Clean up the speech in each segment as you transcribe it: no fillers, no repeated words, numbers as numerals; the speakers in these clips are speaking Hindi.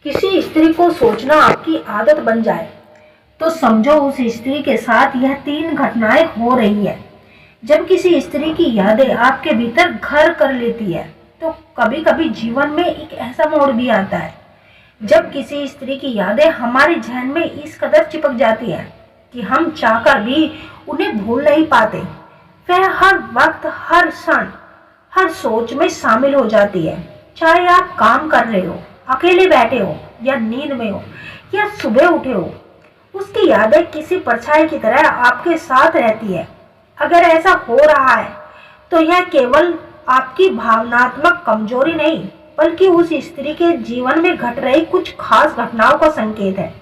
किसी स्त्री को सोचना आपकी आदत बन जाए तो समझो उस स्त्री के साथ यह 3 घटनाएं हो रही है। जब किसी स्त्री की यादें आपके भीतर घर कर लेती है तो कभी कभी जीवन में एक ऐसा मोड़ भी आता है जब किसी स्त्री की यादें हमारे जहन में इस कदर चिपक जाती है कि हम चाहकर भी उन्हें भूल नहीं पाते। वह हर वक्त, हर क्षण, हर सोच में शामिल हो जाती है। चाहे आप काम कर रहे हो, अकेले बैठे हो या नींद में हो या सुबह उठे हो, उसकी यादें किसी परछाई की तरह आपके साथ रहती है। अगर ऐसा हो रहा है तो यह केवल आपकी भावनात्मक कमजोरी नहीं बल्कि उस स्त्री के जीवन में घट रही कुछ खास घटनाओं का संकेत है।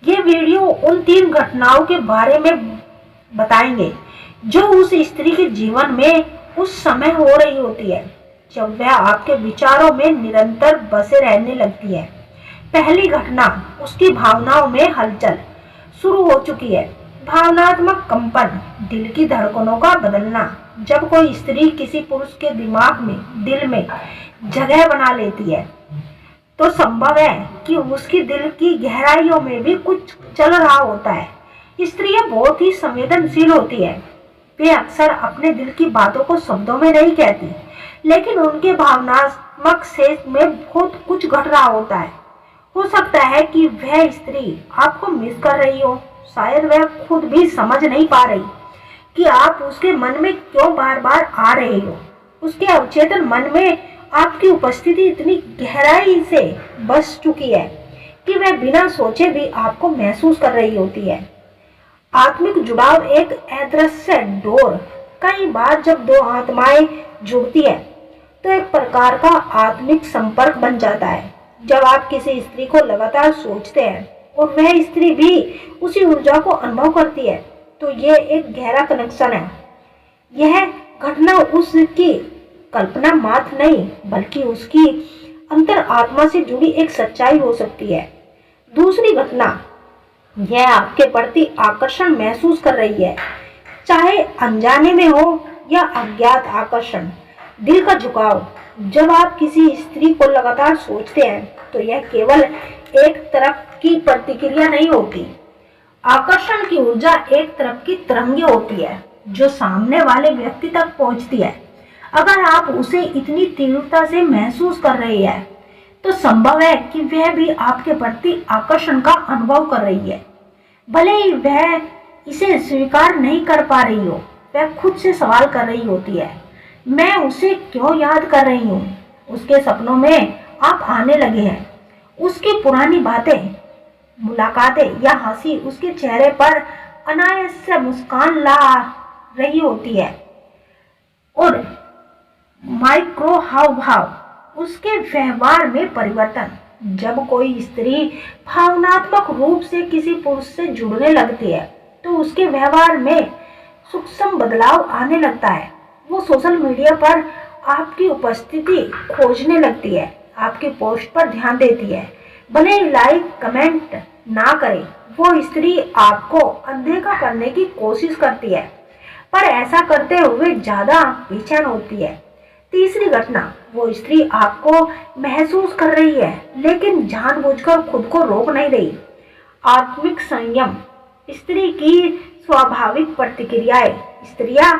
ये वीडियो उन 3 घटनाओं के बारे में बताएंगे जो उस स्त्री के जीवन में उस समय हो रही होती है जब वह आपके विचारों में निरंतर बसे रहने लगती है। पहली घटना, उसकी भावनाओं में हलचल शुरू हो चुकी है। भावनात्मक कंपन, दिल की धड़कनों का बदलना। जब कोई स्त्री किसी पुरुष के दिमाग में, दिल में जगह बना लेती है तो संभव है कि उसकी दिल की गहराइयों में भी कुछ चल रहा होता है। स्त्रियां बहुत ही संवेदनशील होती है। वे अक्सर अपने दिल की बातों को शब्दों में नहीं कहती, लेकिन उनके भावनात्मक क्षेत्र में बहुत कुछ घट रहा होता है। हो सकता है कि वह स्त्री आपको मिस कर रही हो, शायद वह खुद भी समझ नहीं पा रही कि आप उसके मन में क्यों बार बार आ रहे हो। उसके अवचेतन मन में आपकी उपस्थिति इतनी गहराई से बस चुकी है कि वह बिना सोचे भी आपको महसूस कर रही होती है। आत्मिक जुड़ाव एक अदृश्य डोर। कई बार जब 2 आत्माएं जुड़ती है तो एक प्रकार का आत्मिक संपर्क बन जाता है। जब आप किसी स्त्री को लगातार सोचते हैं और वह स्त्री भी उसी ऊर्जा को अनुभव करती है तो ये एक गहरा कनेक्शन है। यह घटना उसकी कल्पना मात्र नहीं बल्कि उसकी अंतर आत्मा से जुड़ी एक सच्चाई हो सकती है। दूसरी घटना, यह आपके प्रति आकर्षण महसूस कर रही है, चाहे अनजाने में हो या अज्ञात आकर्षण। दिल का झुकाव। जब आप किसी स्त्री को लगातार सोचते हैं तो यह केवल एक तरफ की प्रतिक्रिया नहीं होती। आकर्षण की ऊर्जा एक तरफ की तरंगे होती है जो सामने वाले व्यक्ति तक पहुंचती है। अगर आप उसे इतनी तीव्रता से महसूस कर रहे हैं तो संभव है कि वह भी आपके प्रति आकर्षण का अनुभव कर रही है। भले ही वह इसे स्वीकार नहीं कर पा रही हो, वह खुद से सवाल कर रही होती है, मैं उसे क्यों याद कर रही हूँ। उसके सपनों में आप आने लगे हैं। उसकी पुरानी बातें, मुलाकातें या हंसी उसके चेहरे पर अनायास से मुस्कान ला रही होती है और माइक्रो हाव भाव, उसके व्यवहार में परिवर्तन। जब कोई स्त्री भावनात्मक रूप से किसी पुरुष से जुड़ने लगती है तो उसके व्यवहार में सूक्ष्म बदलाव आने लगता है। वो सोशल मीडिया पर आपकी उपस्थिति खोजने लगती है, आपके पोस्ट पर ध्यान देती है, भले ही लाइक कमेंट ना करे। वो स्त्री आपको अनदेखा करने की कोशिश करती है पर ऐसा करते हुए ज्यादा बेचैन होती है। तीसरी घटना, वो स्त्री आपको महसूस कर रही है लेकिन जानबूझकर खुद को रोक नहीं रही। आत्मिक संयम। स्त्री की स्वाभाविक प्रतिक्रियाएं। स्त्रियां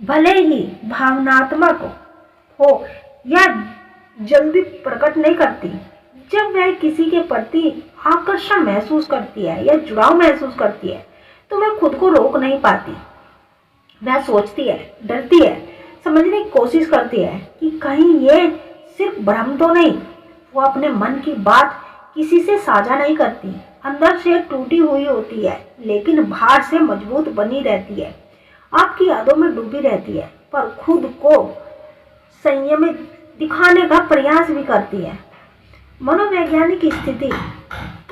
भले ही भावनात्मक हो या जल्दी प्रकट नहीं करती। जब वह किसी के प्रति आकर्षण महसूस करती है या जुड़ाव महसूस करती है तो वह खुद को रोक नहीं पाती। वह सोचती है, डरती है, समझने की कोशिश करती है कि कहीं ये सिर्फ भ्रम तो नहीं। वो अपने मन की बात किसी से साझा नहीं करती। अंदर से टूटी हुई होती है लेकिन बाहर से मजबूत बनी रहती है। आपकी यादों में डूबी रहती है पर खुद को संयमित दिखाने का प्रयास भी करती है। मनोवैज्ञानिक स्थिति।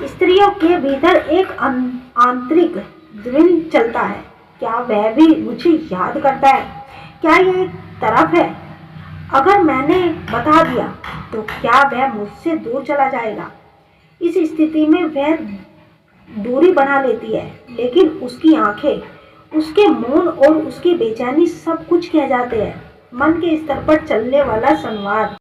स्त्रियों के भीतर एक आंतरिक द्वंद्व चलता है। क्या वह भी मुझे याद करता है? क्या ये एक तरफ है? अगर मैंने बता दिया तो क्या वह मुझसे दूर चला जाएगा? इस स्थिति में वह दूरी बना लेती है लेकिन उसकी आंखें, उसके मौन और उसकी बेचैनी सब कुछ कह जाते हैं। मन के स्तर पर चलने वाला संवाद।